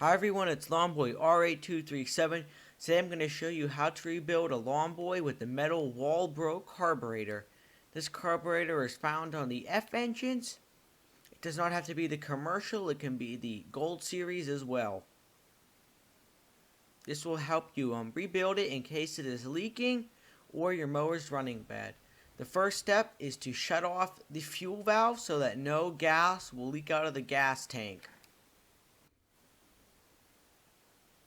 Hi everyone, it's Lawnboy R8237. Today I'm going to show you how to rebuild a Lawnboy with the metal Walbro carburetor. This carburetor is found on the F engines. It does not have to be the commercial, it can be the Gold Series as well. This will help you rebuild it in case it is leaking or your mower is running bad. The first step is to shut off the fuel valve so that no gas will leak out of the gas tank.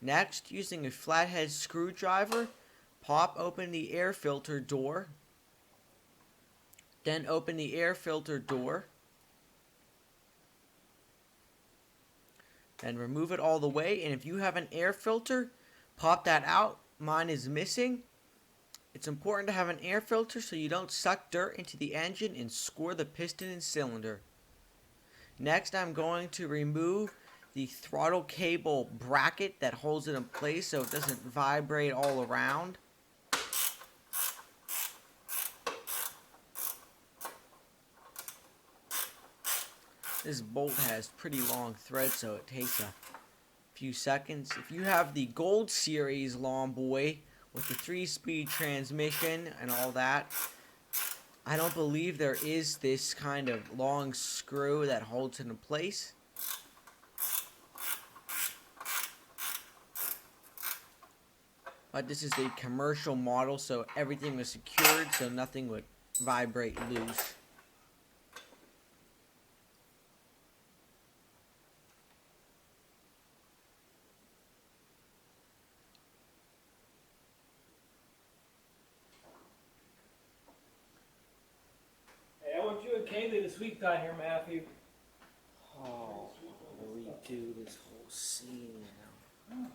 Next, using a flathead screwdriver, pop open the air filter door. Then open the air filter door. Then remove it all the way, and if you have an air filter, pop that out. Mine is missing. It's important to have an air filter so you don't suck dirt into the engine and score the piston and cylinder. Next, I'm going to remove the throttle cable bracket that holds it in place so it doesn't vibrate all around. This bolt has pretty long threads, so it takes a few seconds. If you have the Gold Series Lawnboy with the 3-speed transmission and all that, I don't believe there is this kind of long screw that holds it in place. But this is a commercial model, so everything was secured so nothing would vibrate loose. Hey, I want you and Kaylee this week down here, Matthew. Oh, redo this whole scene now.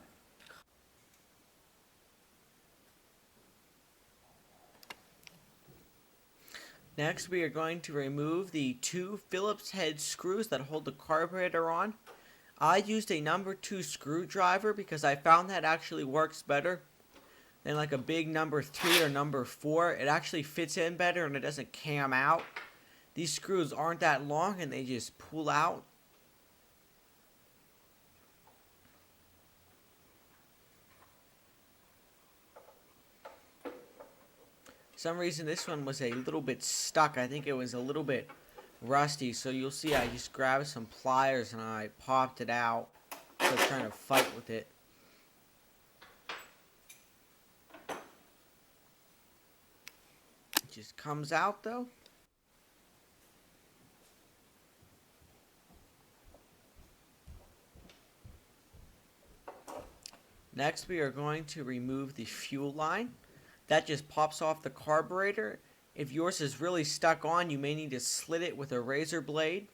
Next, we are going to remove the 2 Phillips head screws that hold the carburetor on. I used a number 2 screwdriver because I found that actually works better than like a big number 3 or number 4. It actually fits in better and it doesn't cam out. These screws aren't that long and they just pull out. For some reason this one was a little bit stuck. I think it was a little bit rusty, so you'll see I just grabbed some pliers and I popped it out. So I'm trying to fight with it. It just comes out though. Next we are going to remove the fuel line. That just pops off the carburetor. If yours is really stuck on, you may need to slit it with a razor blade.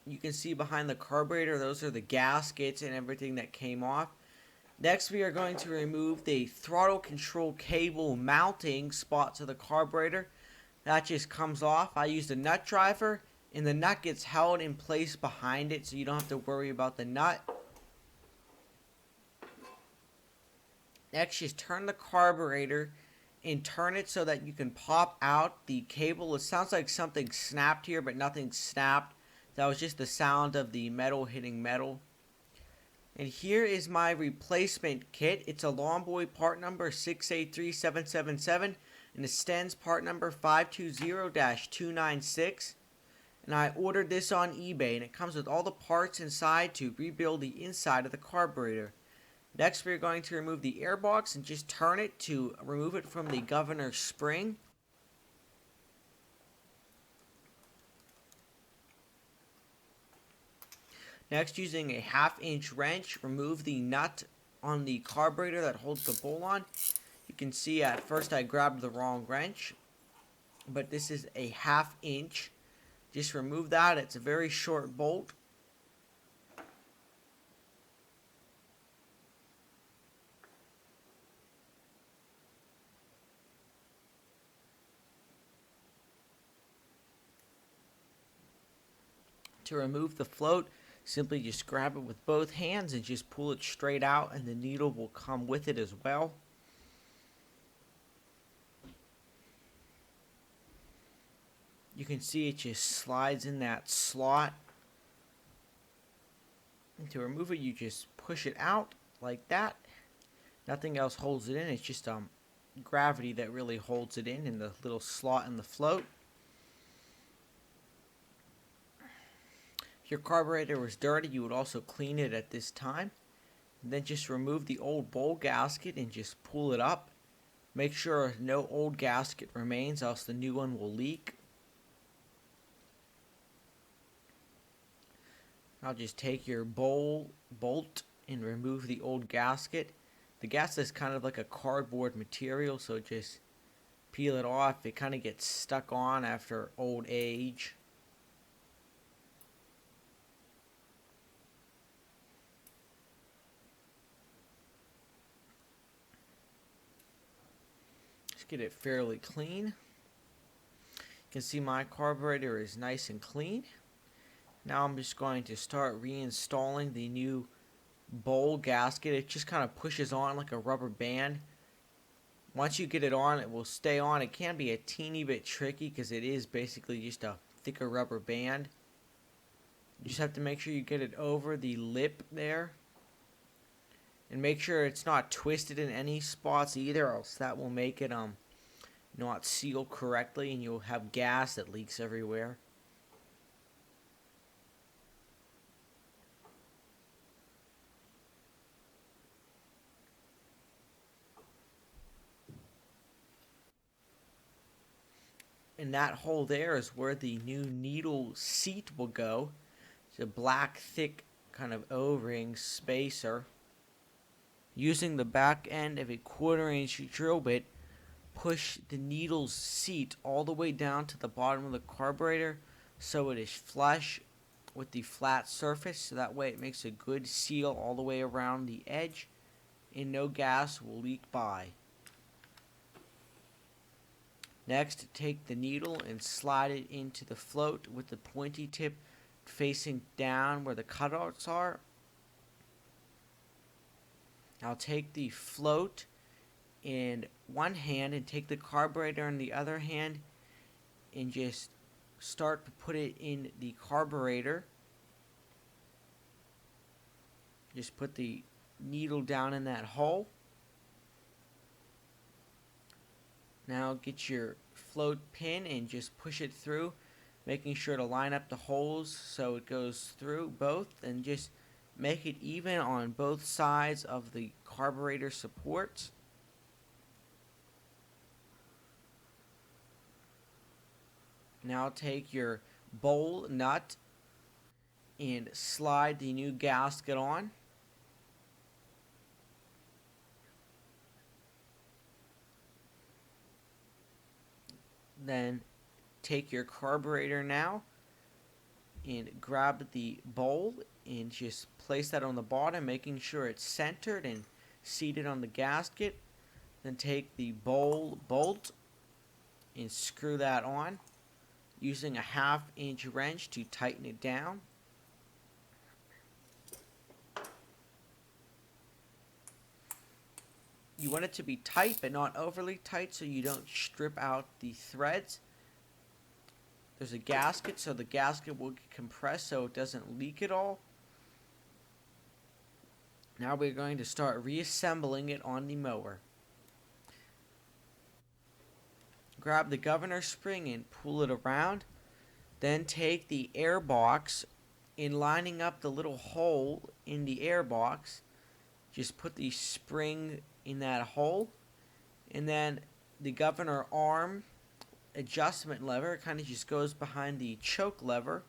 You can see behind the carburetor, those are the gaskets and everything that came off. Next, we are going to remove the throttle control cable mounting spot to the carburetor. That just comes off. I used a nut driver, and the nut gets held in place behind it, so you don't have to worry about the nut. Next, just turn the carburetor and turn it so that you can pop out the cable. It sounds like something snapped here, but nothing snapped. That was just the sound of the metal hitting metal. And here is my replacement kit. It's a Lawnboy part number 683777 and a Stens part number 520-296. And I ordered this on eBay, and it comes with all the parts inside to rebuild the inside of the carburetor. Next, we're going to remove the airbox and just turn it to remove it from the governor spring. Next, using a 1/2-inch wrench, remove the nut on the carburetor that holds the bolt on. You can see at first I grabbed the wrong wrench, but this is a 1/2 inch. Just remove that. It's a very short bolt. To remove the float, simply just grab it with both hands and just pull it straight out, and the needle will come with it as well. You can see it just slides in that slot. And to remove it, you just push it out like that. Nothing else holds it in. It's just gravity that really holds it in the little slot in the float. If your carburetor was dirty, you would also clean it at this time. And then just remove the old bowl gasket and just pull it up. Make sure no old gasket remains, else the new one will leak. I'll just take your bolt and remove the old gasket. The gasket is kind of like a cardboard material, so just peel it off. It kind of gets stuck on after old age. Just get it fairly clean. You can see my carburetor is nice and clean. Now I'm just going to start reinstalling the new bowl gasket. It just kind of pushes on like a rubber band. Once you get it on, it will stay on. It can be a teeny bit tricky because it is basically just a thicker rubber band. You just have to make sure you get it over the lip there. And make sure it's not twisted in any spots either, else that will make it not seal correctly and you'll have gas that leaks everywhere. And that hole there is where the new needle seat will go. It's a black, thick kind of O-ring spacer. Using the back end of a 1/4-inch drill bit, push the needle's seat all the way down to the bottom of the carburetor so it is flush with the flat surface. So that way it makes a good seal all the way around the edge and no gas will leak by. Next, take the needle and slide it into the float with the pointy tip facing down where the cutouts are. Now take the float in one hand and take the carburetor in the other hand and just start to put it in the carburetor. Just put the needle down in that hole. Now get your float pin and just push it through, making sure to line up the holes so it goes through both, and just make it even on both sides of the carburetor supports. Now take your bowl nut and slide the new gasket on. Then take your carburetor now and grab the bowl and just place that on the bottom, making sure it's centered and seated on the gasket. Then take the bowl bolt and screw that on using a 1/2-inch wrench to tighten it down. You want it to be tight but not overly tight so you don't strip out the threads. There's a gasket, so the gasket will get compressed so it doesn't leak at all. Now we're going to start reassembling it on the mower. Grab the governor spring and pull it around. Then take the airbox and lining up the little hole in the airbox, just put the spring in that hole, and then the governor arm adjustment lever kind of just goes behind the choke lever.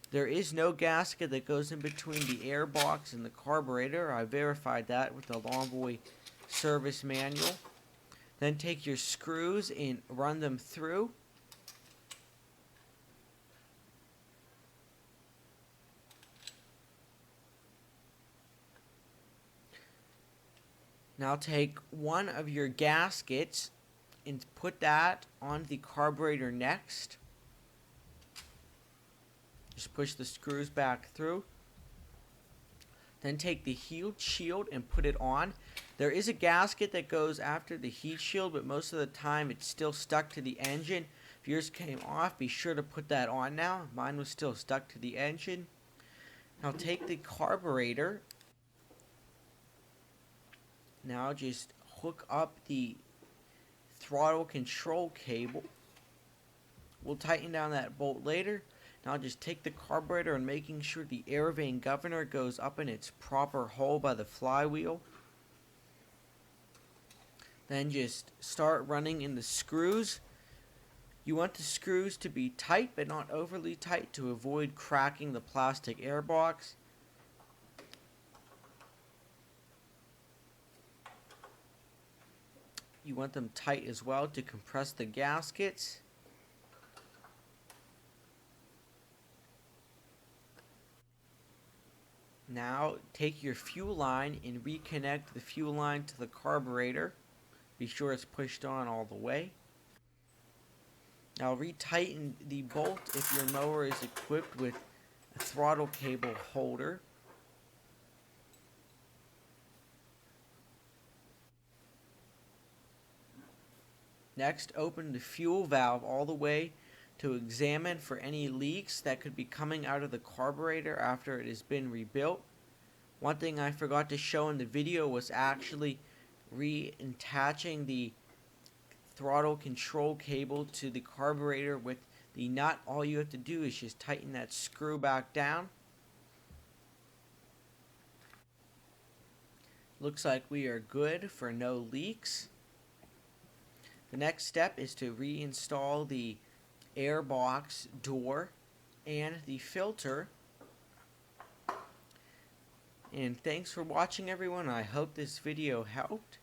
There is no gasket that goes in between the airbox and the carburetor. I verified that with the Walbro service manual. Then take your screws and run them through. Now take one of your gaskets and put that on the carburetor next. Just push the screws back through. Then take the heat shield and put it on. There is a gasket that goes after the heat shield, but most of the time it's still stuck to the engine. If yours came off, be sure to put that on now. Mine was still stuck to the engine. Now take the carburetor. Now just hook up the throttle control cable. We'll tighten down that bolt later. Now just take the carburetor and making sure the air vane governor goes up in its proper hole by the flywheel. Then just start running in the screws. You want the screws to be tight but not overly tight to avoid cracking the plastic airbox. You want them tight as well to compress the gaskets. Now take your fuel line and reconnect the fuel line to the carburetor. Be sure it's pushed on all the way. Now retighten the bolt if your mower is equipped with a throttle cable holder. Next, open the fuel valve all the way to examine for any leaks that could be coming out of the carburetor after it has been rebuilt. One thing I forgot to show in the video was actually reattaching the throttle control cable to the carburetor with the nut. All you have to do is just tighten that screw back down. Looks like we are good for no leaks. The next step is to reinstall the airbox door and the filter. And thanks for watching, everyone. I hope this video helped.